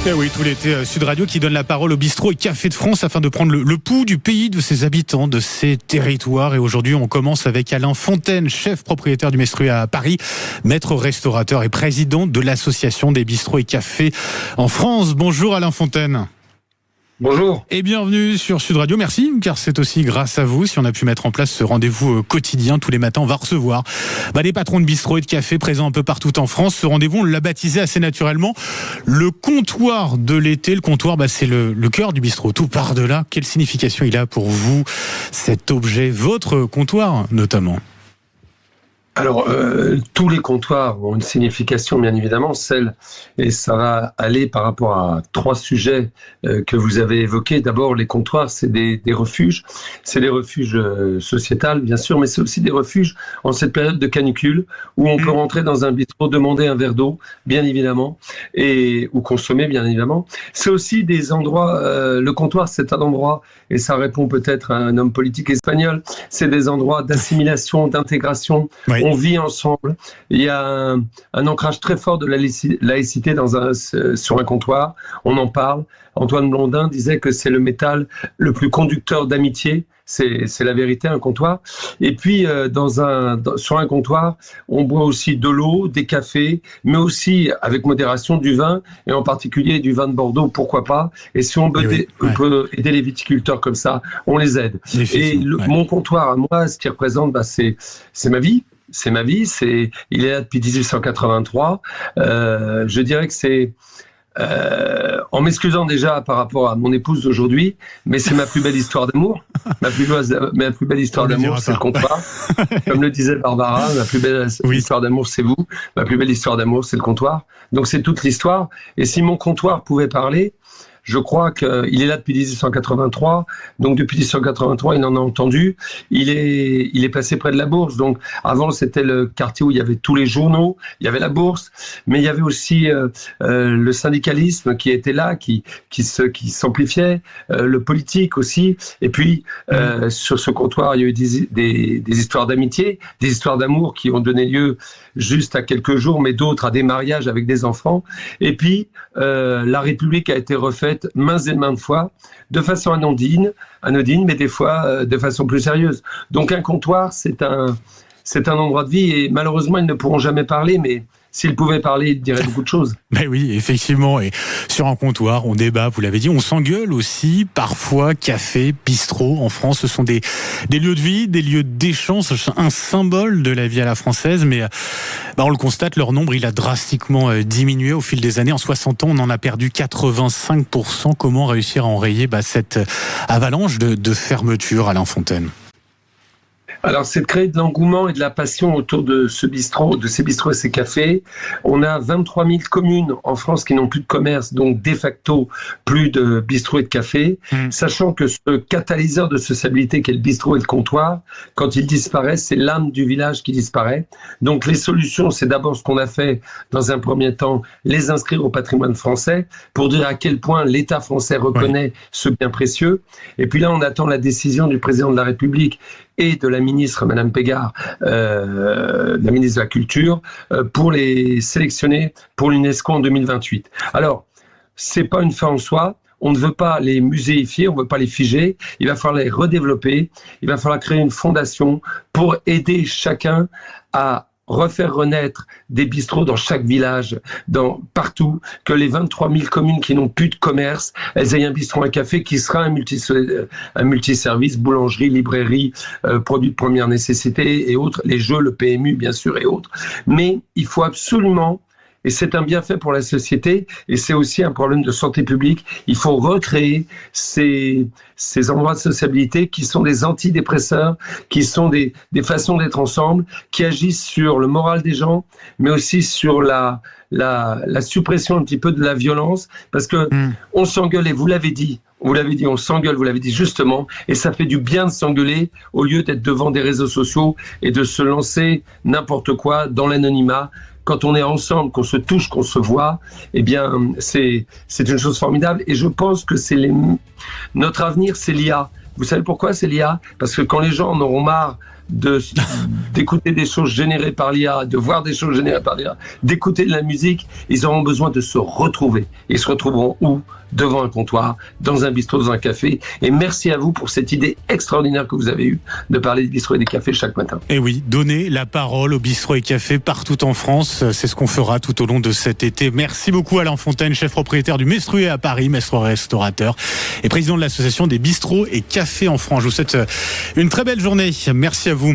Et oui, tout l'été, Sud Radio qui donne la parole aux bistrots et cafés de France afin de prendre le pouls du pays, de ses habitants, de ses territoires. Et aujourd'hui, on commence avec Alain Fontaine, chef propriétaire du Mestruy à Paris, maître restaurateur et président de l'association des bistrots et cafés en France. Bonjour Alain Fontaine. Bonjour. Et bienvenue sur Sud Radio. Merci, car c'est aussi grâce à vous si on a pu mettre en place ce rendez-vous quotidien. Tous les matins, on va recevoir des patrons de bistrots et de cafés présents un peu partout en France. Ce rendez-vous, on l'a baptisé assez naturellement le comptoir de l'été. Le comptoir, c'est le cœur du bistrot. Tout part de là. Quelle signification il a pour vous, cet objet, votre comptoir notamment ? Alors, tous les comptoirs ont une signification, bien évidemment, et ça va aller par rapport à 3 sujets que vous avez évoqués. D'abord, les comptoirs, c'est des refuges. C'est des refuges sociétals, bien sûr, mais c'est aussi des refuges en cette période de canicule où on peut rentrer dans un bistrot, demander un verre d'eau, bien évidemment, ou consommer, bien évidemment. C'est aussi des endroits, le comptoir, c'est un endroit, et ça répond peut-être à un homme politique espagnol, c'est des endroits d'assimilation, d'intégration. Oui. On vit ensemble. Il y a un ancrage très fort de la laïcité sur un comptoir. On en parle. Antoine Blondin disait que c'est le métal le plus conducteur d'amitié. C'est la vérité, un comptoir. Et puis, sur un comptoir, on boit aussi de l'eau, des cafés, mais aussi, avec modération, du vin, et en particulier du vin de Bordeaux, pourquoi pas. Et si on peut aider les viticulteurs comme ça, on les aide. Et mon comptoir à moi, ce qui représente, c'est ma vie. C'est ma vie, il est là depuis 1883. Je dirais que c'est, en m'excusant déjà par rapport à mon épouse d'aujourd'hui, mais c'est ma plus belle histoire d'amour. Ma plus belle histoire d'amour, c'est le comptoir. Comme le disait Barbara, ma plus belle histoire d'amour, c'est vous. Ma plus belle histoire d'amour, c'est le comptoir. Donc c'est toute l'histoire. Et si mon comptoir pouvait parler, je crois qu'il est là depuis 1883. Donc depuis 1883, il en a entendu. Il est placé près de la Bourse. Donc avant, c'était le quartier où il y avait tous les journaux. Il y avait la Bourse, mais il y avait aussi le syndicalisme qui était là, qui s'amplifiait, le politique aussi. Et puis sur ce comptoir, il y a eu des histoires d'amitié, des histoires d'amour qui ont donné lieu juste à quelques jours, mais d'autres à des mariages avec des enfants. Et puis la République a été refaite maintes et maintes fois, de façon anodine, mais des fois de façon plus sérieuse. Donc un comptoir, c'est un endroit de vie, et malheureusement, ils ne pourront jamais parler, mais s'ils pouvaient parler, ils diraient beaucoup de choses. Mais oui, effectivement. Et sur un comptoir, on débat, vous l'avez dit, on s'engueule aussi. Parfois, café, bistrot, en France, ce sont des lieux de vie, des lieux d'échange, un symbole de la vie à la française. Mais on le constate, leur nombre, il a drastiquement diminué au fil des années. En 60 ans, on en a perdu 85%. Comment réussir à enrayer cette avalanche de fermeture, Alain Fontaine ? Alors, c'est de créer de l'engouement et de la passion autour de ces bistrots et ces cafés. On a 23 000 communes en France qui n'ont plus de commerce, donc de facto plus de bistrots et de cafés. Sachant que ce catalyseur de sociabilité qu'est le bistrot et le comptoir, quand il disparaît, c'est l'âme du village qui disparaît. Donc les solutions, c'est d'abord ce qu'on a fait dans un premier temps, les inscrire au patrimoine français pour dire à quel point l'État français reconnaît ce bien précieux. Et puis là, on attend la décision du président de la République et de la ministre, Madame Pégard, la ministre de la Culture, pour les sélectionner pour l'UNESCO en 2028. Alors, c'est pas une fin en soi. On ne veut pas les muséifier, on ne veut pas les figer. Il va falloir les redévelopper. Il va falloir créer une fondation pour aider chacun à refaire renaître des bistrots dans chaque village, partout, que les 23 000 communes qui n'ont plus de commerce, elles aient un bistrot, un café qui sera un multiservice, boulangerie, librairie, produits de première nécessité et autres, les jeux, le PMU bien sûr et autres. Mais il faut absolument, et c'est un bienfait pour la société, et c'est aussi un problème de santé publique, il faut recréer ces endroits de sociabilité qui sont des antidépresseurs, qui sont des façons d'être ensemble, qui agissent sur le moral des gens, mais aussi sur la suppression un petit peu de la violence, parce que on s'engueule, et vous l'avez dit, on s'engueule, vous l'avez dit justement, et ça fait du bien de s'engueuler au lieu d'être devant des réseaux sociaux et de se lancer n'importe quoi dans l'anonymat. Quand on est ensemble, qu'on se touche, qu'on se voit, eh bien, c'est une chose formidable. Et je pense que notre avenir, c'est l'IA. Vous savez pourquoi c'est l'IA ? Parce que quand les gens en auront marre d'écouter des choses générées par l'IA, de voir des choses générées par l'IA, d'écouter de la musique. Ils auront besoin de se retrouver. Ils se retrouveront où ? Devant un comptoir, dans un bistrot, dans un café. Et merci à vous pour cette idée extraordinaire que vous avez eue de parler des bistrots et des cafés chaque matin. Et oui, donner la parole aux bistrots et cafés partout en France, c'est ce qu'on fera tout au long de cet été. Merci beaucoup Alain Fontaine, chef propriétaire du Mestrué à Paris, maître restaurateur et président de l'association des bistrots et cafés en France. Je vous souhaite une très belle journée. Merci à vous.